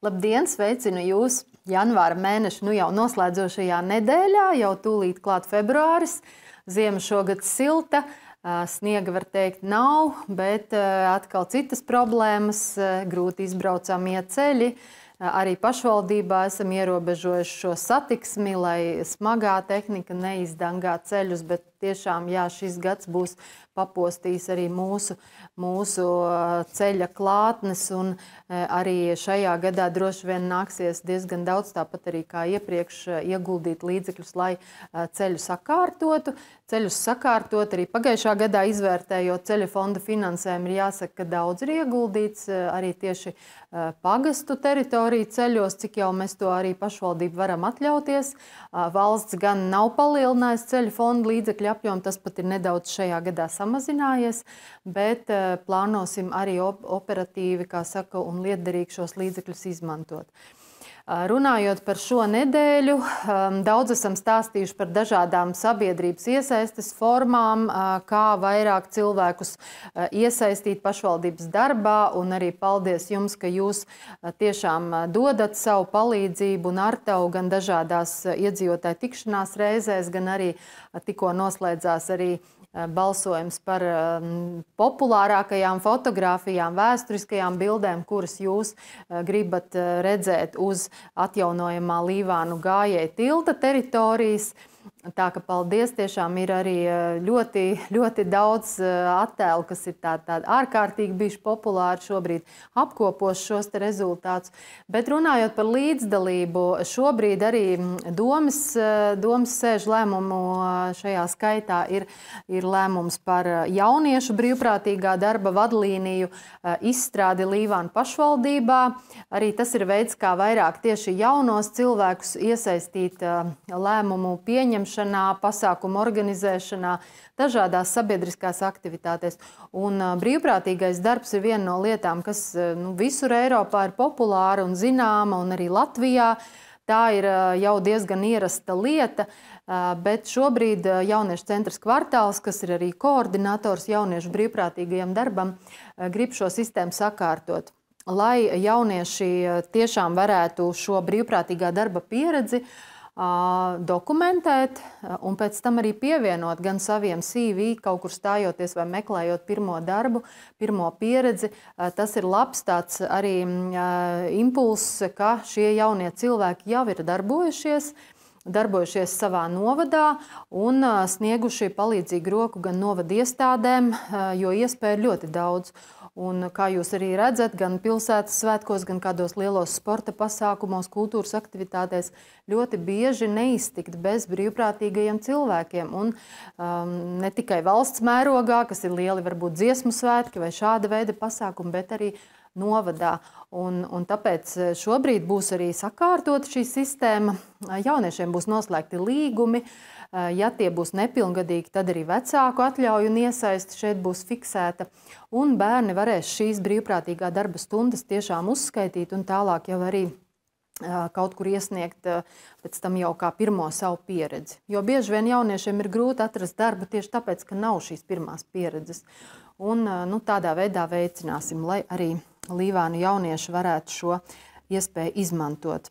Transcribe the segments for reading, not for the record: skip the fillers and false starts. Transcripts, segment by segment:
Labdien, sveicinu jūs janvāra mēneša jau noslēdzošajā nedēļā, jau tūlīt klāt februāris. Ziema šogad silta, sniega var teikt nav, bet atkal citas problēmas, grūti izbraucamie ceļi. Arī pašvaldībā esam ierobežojuši šo satiksmi, lai smagā tehnika neizdangā ceļus, bet tiešām jā, šis gads būs papostījis arī mūsu ceļa klātnes, un arī šajā gadā droši vien nāksies diezgan daudz, tāpat arī kā iepriekš, ieguldīt līdzekļus, lai ceļu sakārtotu. Ceļus sakārtot arī pagājušā gadā izvērtējot ceļa fonda finansējumu, ir jāsaka, ka daudz ir ieguldīts arī tieši pagastu teritoriju ceļos, cik jau mēs to arī pašvaldību varam atļauties. Valsts gan nav palielinājusi ceļa fonda līdzekļu apjomu, tas pat ir nedaudz šajā gadā samazinājies, bet plānosim arī operatīvi, kā saka, un lietderīgi šos līdzekļus izmantot. Runājot par šo nedēļu, daudz esam stāstījuši par dažādām sabiedrības iesaistes formām, kā vairāk cilvēkus iesaistīt pašvaldības darbā, un arī paldies jums, ka jūs tiešām dodat savu palīdzību un artavu gan dažādās iedzīvotāju tikšanās reizēs, gan arī tikko noslēdzās arī balsojums par populārākajām fotogrāfijām, vēsturiskajām bildēm, kuras jūs gribat redzēt uz atjaunojamā Līvānu gājēju tilta teritorijas. Tā ka paldies, tiešām ir arī ļoti daudz attēlu, kas ir tādi ārkārtīgi bijuši populāri šobrīd, apkopos šos te rezultātus. Bet runājot par līdzdalību, šobrīd arī domas sēžu lēmumu šajā skaitā ir lēmums par jauniešu brīvprātīgā darba vadlīniju izstrādi Līvānu pašvaldībā. Arī tas ir veids, kā vairāk tieši jaunos cilvēkus iesaistīt lēmumu pieņemšanā, pasākumu organizēšanā, dažādās sabiedriskās aktivitātēs. Un brīvprātīgais darbs ir viena no lietām, kas visur Eiropā ir populāra un zināma, un arī Latvijā. Tā ir jau diezgan ierasta lieta, bet šobrīd Jauniešu centrs Kvartāls, kas ir arī koordinators jauniešu brīvprātīgajam darbam, grib šo sistēmu sakārtot, lai jaunieši tiešām varētu šo brīvprātīgā darba pieredzi dokumentēt un pēc tam arī pievienot gan saviem CV, kaut kur stājoties vai meklējot pirmo darbu, pirmo pieredzi. Tas ir labs tāds arī impulss, ka šie jaunie cilvēki jau ir darbojušies savā novadā un snieguši palīdzīgu roku gan novada iestādēm, jo iespēju ir ļoti daudz. Un, kā jūs arī redzat, gan pilsētas svētkos, gan kādos lielos sporta pasākumos, kultūras aktivitātēs ļoti bieži neiztikt bez brīvprātīgajiem cilvēkiem. Un ne tikai valsts mērogā, kas ir lieli varbūt dziesmu svētki vai šāda veida pasākumi, bet arī novadā. Un tāpēc šobrīd būs arī sakārtot šī sistēma. Jauniešiem būs noslēgti līgumi. Ja tie būs nepilngadīgi, tad arī vecāku atļauju un iesaisti šeit būs fiksēta. Un bērni varēs šīs brīvprātīgā darba stundas tiešām uzskaitīt un tālāk jau arī kaut kur iesniegt pēc tam jau kā pirmo savu pieredzi. Jo bieži vien jauniešiem ir grūti atrast darbu tieši tāpēc, ka nav šīs pirmās pieredzes. Un tādā veidā veicināsim, lai arī Līvānu jaunieši varētu šo iespēju izmantot.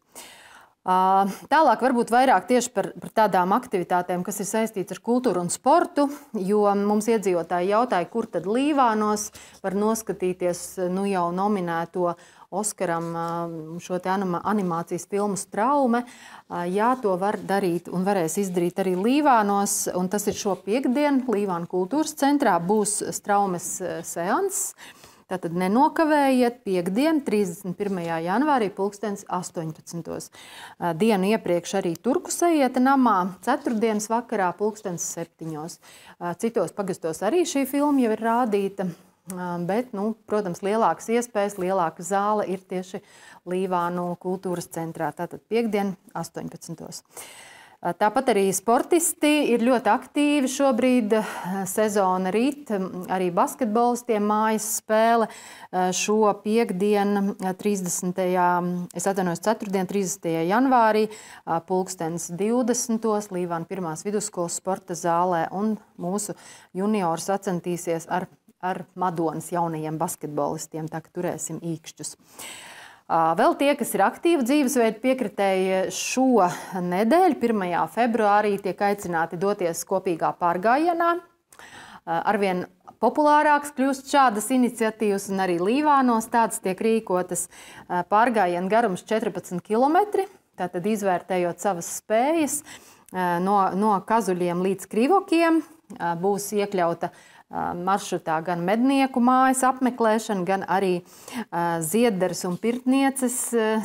Tālāk varbūt vairāk tieši par tādām aktivitātēm, kas ir saistītas ar kultūru un sportu, jo mums iedzīvotāji jautāja, kur tad Līvānos var noskatīties jau nominēto Oskaram šo te animācijas filmu Straume. Jā, to var darīt un varēs izdarīt arī Līvānos, un tas ir šo piektdienu Līvānu kultūras centrā būs Straumes seanss. Tātad nenokavējiet piektdien, 31. janvārī, 18. Dienu iepriekš arī Turku Sajieta namā, ceturtdienas vakarā, 7. Citos pagastos arī šī filma jau ir rādīta, bet, protams, lielākas iespējas, lielāka zāle ir tieši Līvānu kultūras centrā. Tātad piektdien, 18. Tāpat arī sportisti ir ļoti aktīvi šobrīd, sezona rīt, arī basketbolistiem mājas spēle šo piektdienu, 30. janvārī, 20. Līvānu pirmās vidusskolas sporta zālē, un mūsu juniori sacensties ar Madonas jaunajiem basketbolistiem, tā ka turēsim īkšķus. Vēl tie, kas ir aktīvi dzīvesveidu piekritēji, šo nedēļu, 1. februārī, tiek aicināti doties kopīgā pārgājienā. Arvien populārāks kļūst šādas iniciatīvas, un arī Līvānos tādas tiek rīkotas. Pārgājiena garums 14 km, tātad izvērtējot savas spējas no Kazuļiem līdz Krivokiem. Būs iekļauta maršrutā gan mednieku mājas apmeklēšana, gan arī Ziedderes un Pirtnieces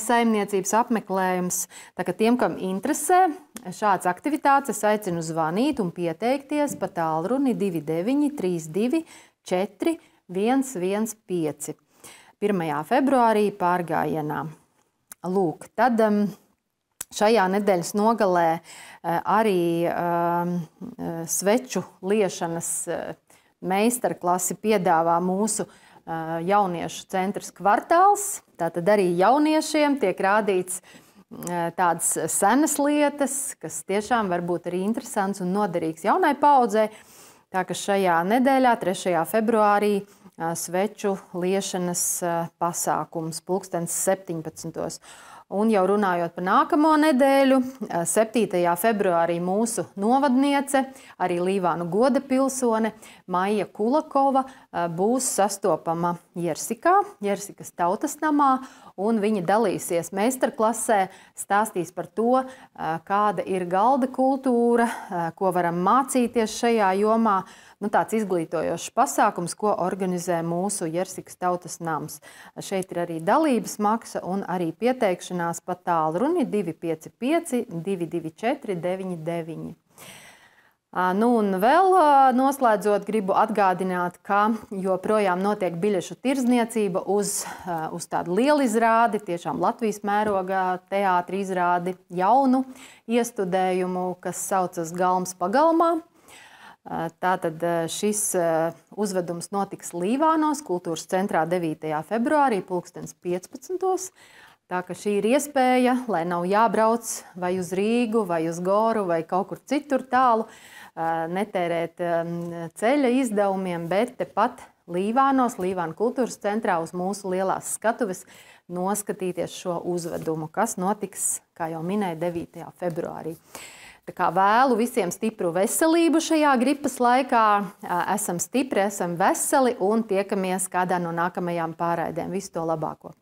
saimniecības apmeklējums. Tā kā tiem, kam interesē šāds aktivitātes, aicinu zvanīt un pieteikties pa tālruni 29 32 4 115. 1. februārī pārgājienā. Lūk, tad šajā nedēļas nogalē arī sveču liešanas meistarklasi piedāvā mūsu jauniešu centrs Kvartāls. Tātad arī jauniešiem tiek rādīts tādas senas lietas, kas tiešām var būt arī interesants un noderīgs jaunai paudzei. Tā ka šajā nedēļā, 3. februārī, sveču liešanas pasākums 17. Un jau runājot par nākamo nedēļu, 7. februārī mūsu novadniece, arī Līvānu goda pilsone, Maija Kulakova, būs sastopama Jersikā, Jersikas tautas namā, un viņa dalīsies meistarklasē, stāstīs par to, kāda ir galda kultūra, ko varam mācīties šajā jomā. Tāds izglītojošs pasākums, ko organizē mūsu Jersikas tautas nams. Šeit ir arī dalības maksa un arī pieteikšanās pa tālruni 255 224 99. Un vēl noslēdzot, gribu atgādināt, ka joprojām notiek biļešu tirdzniecība uz tādu lielu izrādi, tiešām Latvijas mērogā teātra izrādi, jaunu iestudējumu, kas saucas Galms pagalmā. Tātad šis uzvedums notiks Līvānos, kultūras centrā 9. februārī, 15. Tā ka šī ir iespēja, lai nav jābrauc vai uz Rīgu, vai uz Goru, vai kaut kur citur tālu, netērēt ceļa izdevumiem, bet tepat Līvānos, Līvānu kultūras centrā uz mūsu lielās skatuves noskatīties šo uzvedumu, kas notiks, kā jau minēju, 9. februārī. Tā kā vēlu visiem stipru veselību šajā gripas laikā, esam stipri, esam veseli un tiekamies kādā no nākamajām pārraidēm. Visu to labāko!